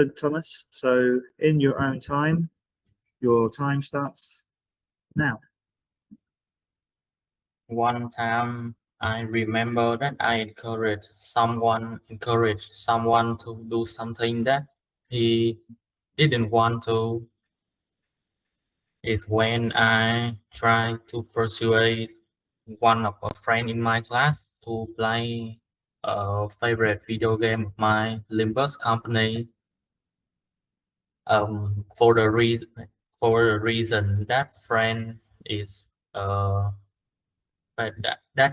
Thomas. So in your own time, your time starts now. One time I remember that I encouraged someone to do something that he didn't want to. Is when I tried to persuade one of a friend in my class to play a favorite video game of mine, Limbus Company. For the reason that friend is that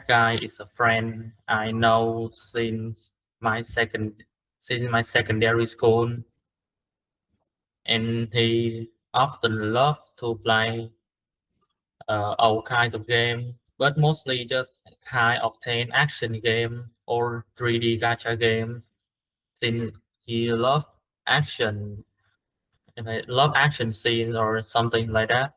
guy is a friend I know since my secondary school, and he often loved to play all kinds of game, but mostly just high octane action game or 3D gacha game. Since he loves action and I love action scenes or something like that.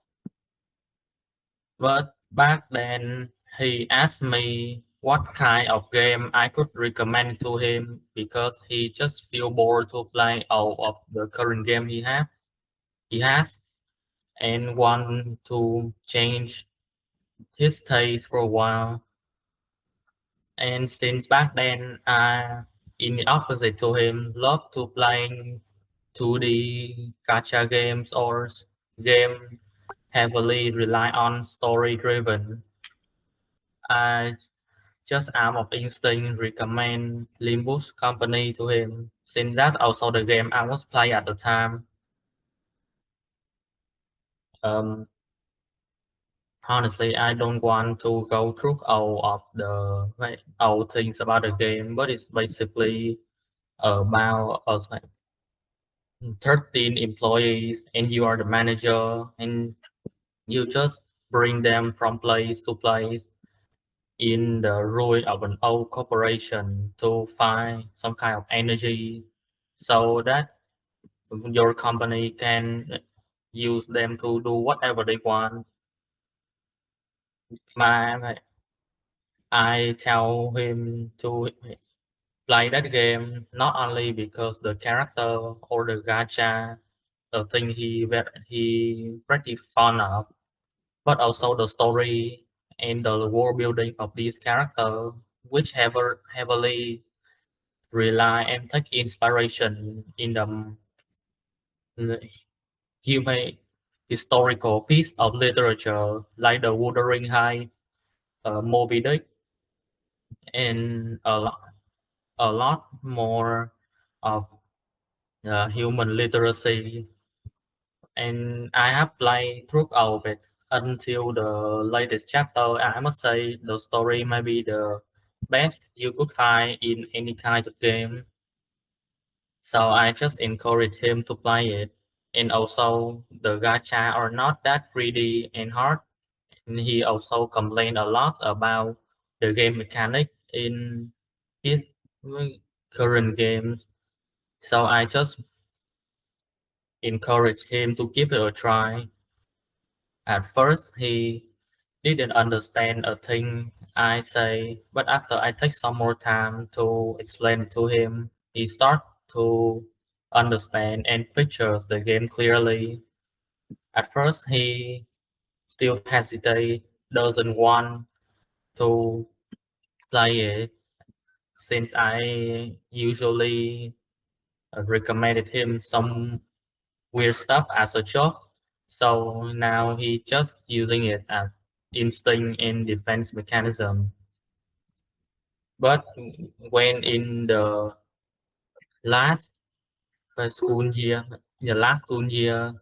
But back then, he asked me what kind of game I could recommend to him because he just feel bored to play all of the current game he has and want to change his taste for a while. And since back then, I, in the opposite to him, love to playing 2D gacha games or game heavily rely on story driven. I just out of instinct recommend Limbus Company to him, since that's also the game I was playing at the time. Um, Honestly, I don't want to go through all of the all things about the game, but it's basically about us like 13 employees and you are the manager and you just bring them from place to place in the ruin of an old corporation to find some kind of energy so that your company can use them to do whatever they want. I tell him to play that game not only because the character or the gacha, the thing he pretty fond of, but also the story and the world building of these characters, which heavily rely and take inspiration in the give a historical piece of literature like the Wuthering Heights, Moby Dick, and a lot more of human literacy. And I have played through all of it until the latest chapter. I must say the story may be the best you could find in any kind of game. So I just encourage him to play it. And also the gacha are not that greedy and hard. And he also complained a lot about the game mechanic in his current games. So I just encourage him to give it a try. At first, he didn't understand a thing I say, but after I take some more time to explain to him, he start to understand and pictures the game clearly. At first, he still hesitate, doesn't want to play it, since I usually recommended him some weird stuff as a joke. So now he just using it as instinct and defense mechanism. But when in the last school year, the last school year,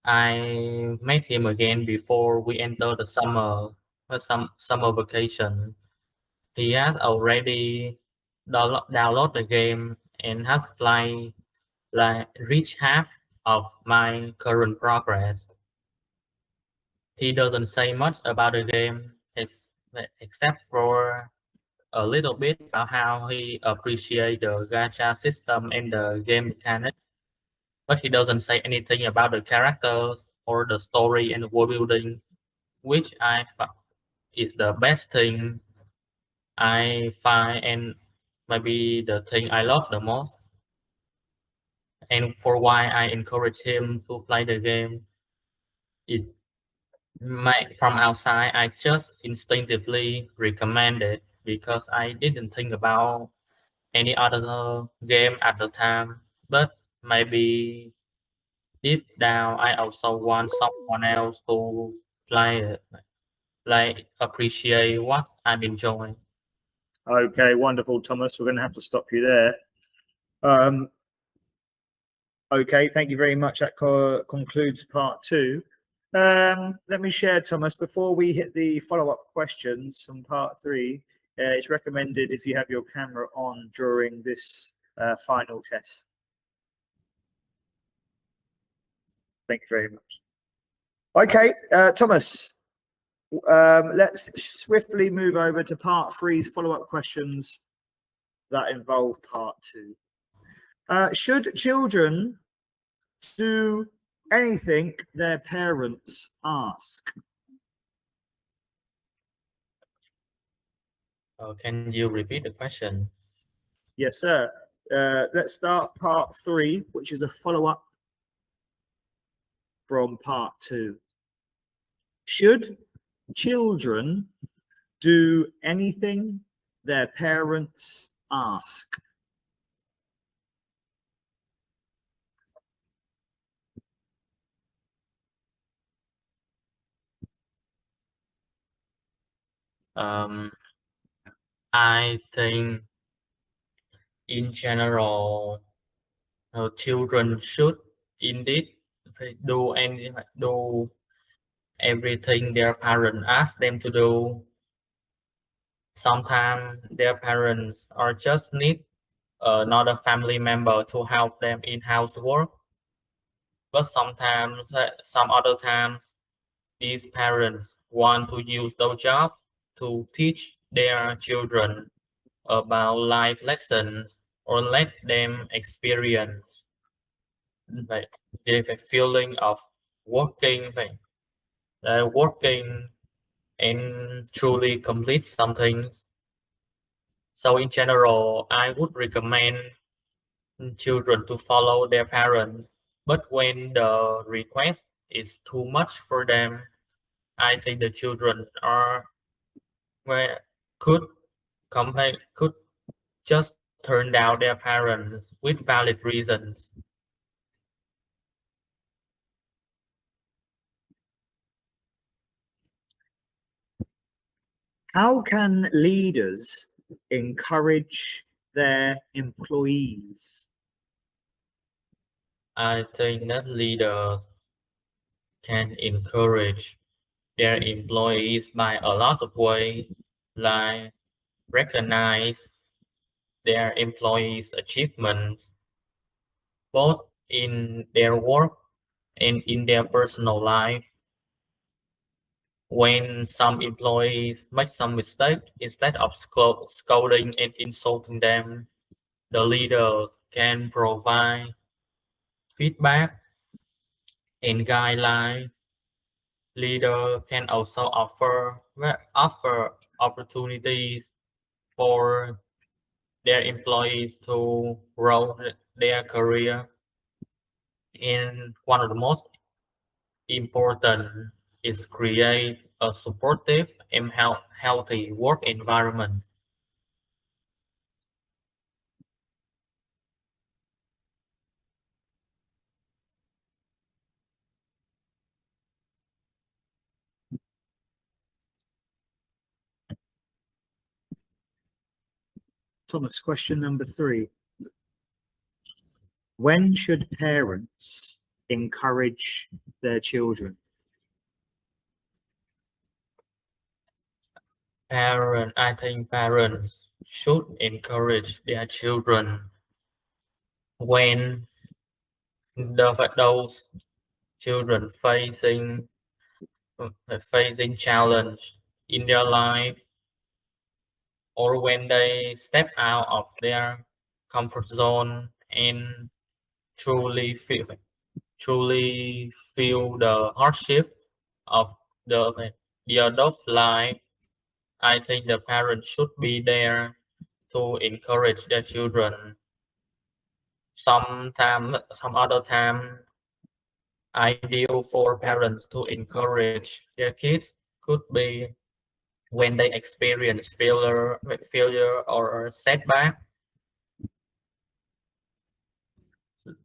I met him again before we enter the summer vacation. He has already download the game and has played like reached half of my current progress. He doesn't say much about the game except for a little bit about how he appreciates the gacha system and the game mechanic, but he doesn't say anything about the characters or the story and the world building, which is the best thing I find and maybe the thing I love the most. and for why I encourage him to play the game. It from outside, I just instinctively recommend it because I didn't think about any other game at the time. But maybe deep down, I also want someone else to play it, like appreciate what I'm enjoying. Okay, wonderful, Thomas. We're going to have to stop you there. Okay, thank you very much. That concludes part 2. Let me share, Thomas, before we hit the follow-up questions from part 3, it's recommended if you have your camera on during this final test. Thank you very much. Okay, Thomas, let's swiftly move over to part 3's follow-up questions that involve part 2. Should children do anything their parents ask? Can you repeat the question? Yes, sir. Let's start part 3, which is a follow-up from part 2. Should children do anything their parents ask? I think in general, children should indeed do everything their parents ask them to do. Sometimes their parents are just need another family member to help them in housework. But sometimes, some other times, these parents want to use those jobs to teach their children about life lessons or let them experience like the feeling of working working and truly complete something. So in general, I would recommend children to follow their parents, but when the request is too much for them, I think the children are where could complain could just turn down their parents with valid reasons. How can leaders encourage their employees? I think that leaders can encourage their employees by a lot of ways, like recognize their employees' achievements, both in their work and in their personal life. When some employees make some mistake, instead of scolding and insulting them, the leaders can provide feedback and guidelines. Leader can also offer opportunities for their employees to grow their career. And one of the most important is create a supportive and healthy work environment. Thomas, question number 3. When should parents encourage their children? I think parents should encourage their children when those children facing challenge in their life, or when they step out of their comfort zone and truly feel truly feel the hardship of the adult life. I think the parents should be there to encourage their children. Some other time, ideal for parents to encourage their kids could be when they experience failure or setback.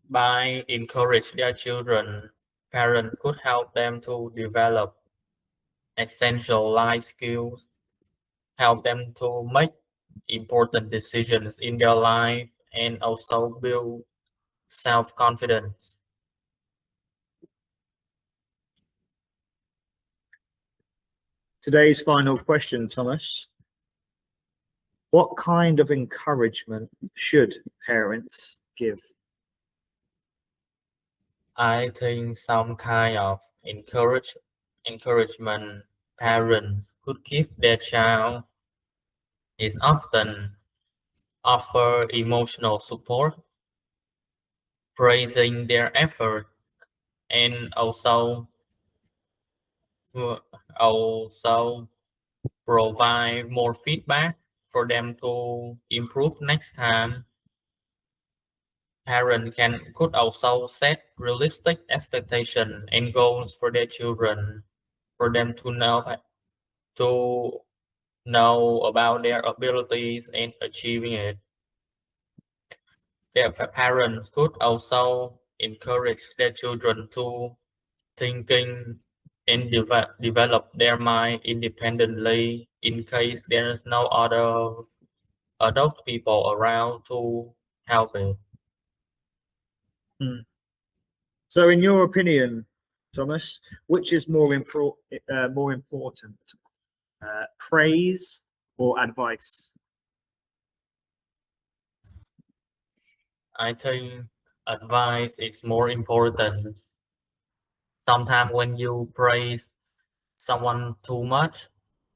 By encourage their children, parents could help them to develop essential life skills, help them to make important decisions in their life, and also build self-confidence. Today's final question, Thomas. What kind of encouragement should parents give? I think some kind of encouragement parents could give their child is often offer emotional support, praising their effort, and also provide more feedback for them to improve next time. Parents could also set realistic expectations and goals for their children, for them to know about their abilities and achieving it. Their parents could also encourage their children to thinking and develop their mind independently in case there is no other adult people around to help it. So, in your opinion, Thomas, which is more important, praise or advice? I think advice is more important. Sometimes when you praise someone too much,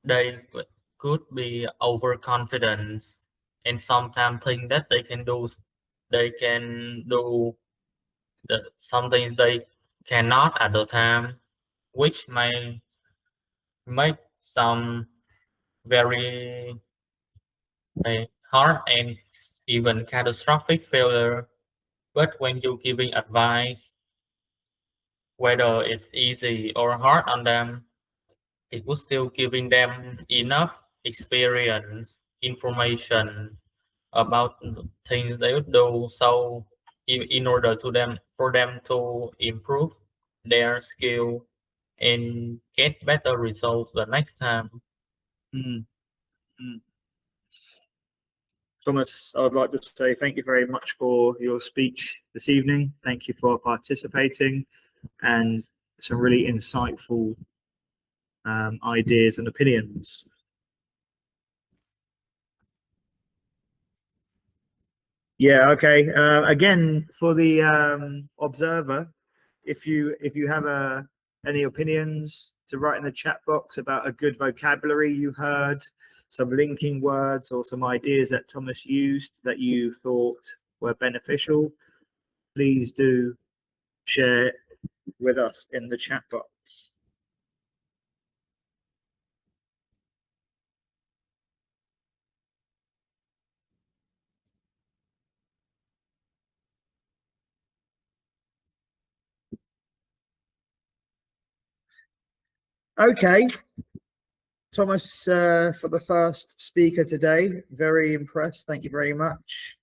they could be overconfident and sometimes think that they can do some things they cannot at the time, which may make some very hard and even catastrophic failure. But when you giving advice, whether it's easy or hard on them, it was still giving them enough experience, information about things they would do. So in order for them to improve their skill and get better results the next time. Mm, mm. Thomas, I would like to say thank you very much for your speech this evening. Thank you for participating and some really insightful ideas and opinions. Yeah, okay. Again, for the observer, if you have any opinions, to write in the chat box about a good vocabulary you heard, some linking words or some ideas that Thomas used that you thought were beneficial, please do share with us in the chat box. Okay, Thomas, for the first speaker today, very impressed. Thank you very much.